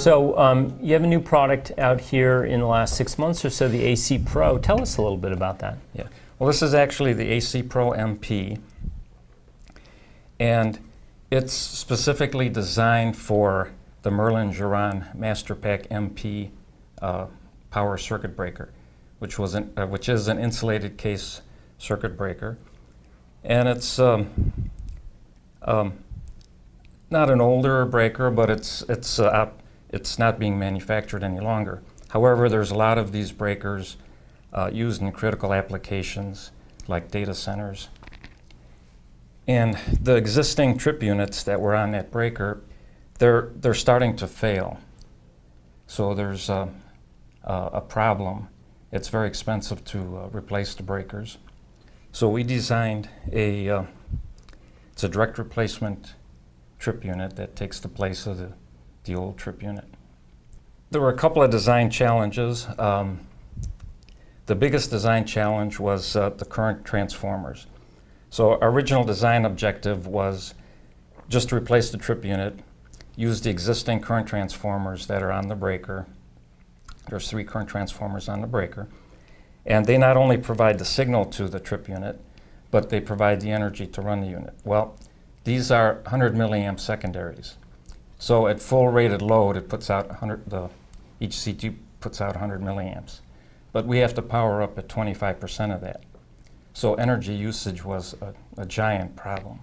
So you have a new product out here in the last 6 months or so, the AC Pro. Tell us a little bit about that. Yeah. Well, this is actually the AC Pro MP, and it's specifically designed for the Merlin-Geron MasterPack MP power circuit breaker, which is an insulated case circuit breaker, and it's not an older breaker, but it's not being manufactured any longer. However, there's a lot of these breakers used in critical applications like data centers. And the existing trip units that were on that breaker, they're starting to fail. So there's a problem. It's very expensive to replace the breakers. So we designed it's a direct replacement trip unit that takes the place of the old trip unit. There were a couple of design challenges. The biggest design challenge was the current transformers. So our original design objective was just to replace the trip unit, use the existing current transformers that are on the breaker. There's 3 current transformers on the breaker. And they not only provide the signal to the trip unit, but they provide the energy to run the unit. Well, these are 100 milliamp secondaries. So at full rated load, it puts out each CT puts out 100 milliamps. But we have to power up at 25% of that. So energy usage was a giant problem.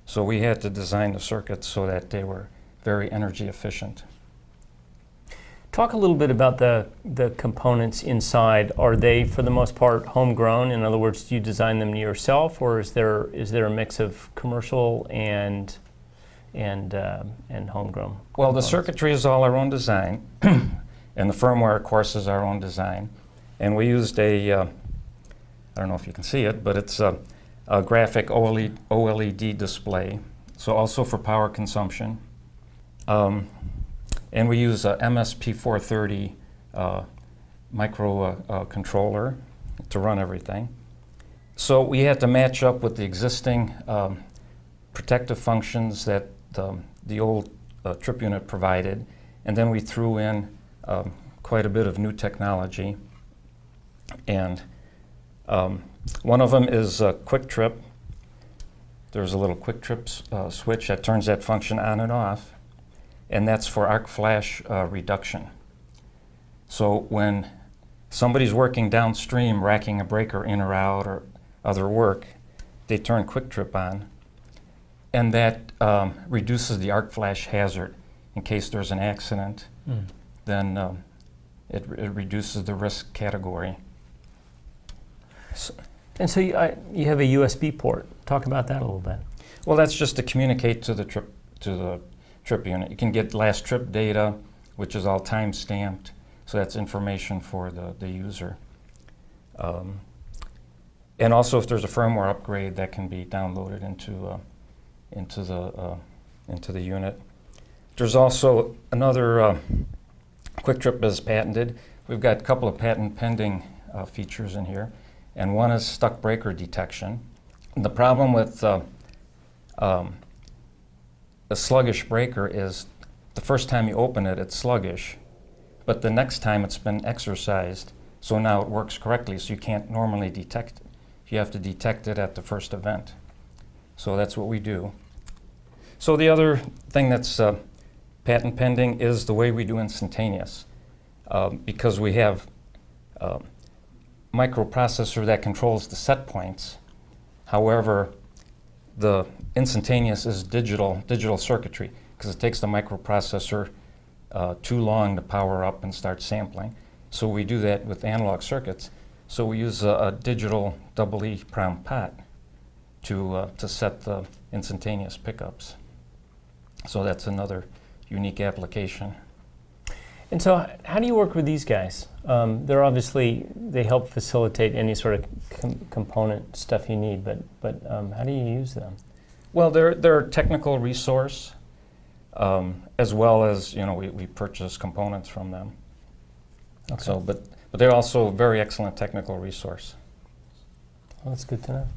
So we had to design the circuits so that they were very energy efficient. Talk a little bit about the components inside. Are they, for the most part, homegrown? In other words, do you design them yourself, or is there a mix of commercial and homegrown? Well, the circuitry is all our own design, and the firmware, of course, is our own design. And we used I don't know if you can see it, but it's a graphic OLED display, so also for power consumption. And we use a MSP430 microcontroller to run everything. So we had to match up with the existing protective functions that the old trip unit provided, and then we threw in quite a bit of new technology. And one of them is a quick trip. There's a little quick trip switch that turns that function on and off, and that's for arc flash reduction. So when somebody's working downstream, racking a breaker in or out or other work, they turn quick trip on, and that reduces the arc flash hazard in case there's an accident. Then it reduces the risk category. And so you have a USB port. Talk about that a little bit. Well, that's just to communicate to the trip unit. You can get last trip data, which is all time stamped, so that's information for the user. And also, if there's a firmware upgrade, that can be downloaded into the unit. There's also another quick trip is patented. We've got a couple of patent pending features in here. And one is stuck breaker detection. And the problem with a sluggish breaker is the first time you open it, it's sluggish, but the next time it's been exercised, so now it works correctly, so you can't normally detect it. You have to detect it at the first event. So that's what we do. So the other thing that's patent pending is the way we do instantaneous, because we have microprocessor that controls the set points. However, the instantaneous is digital circuitry, because it takes the microprocessor too long to power up and start sampling. So we do that with analog circuits. So we use a digital double EEPROM pot to set the instantaneous pickups. So that's another unique application. And so how do you work with these guys? They help facilitate any sort of component stuff you need, but how do you use them? Well, they're a technical resource, as well as, we purchase components from them. Okay. So, but they're also a very excellent technical resource. Well, that's good to know.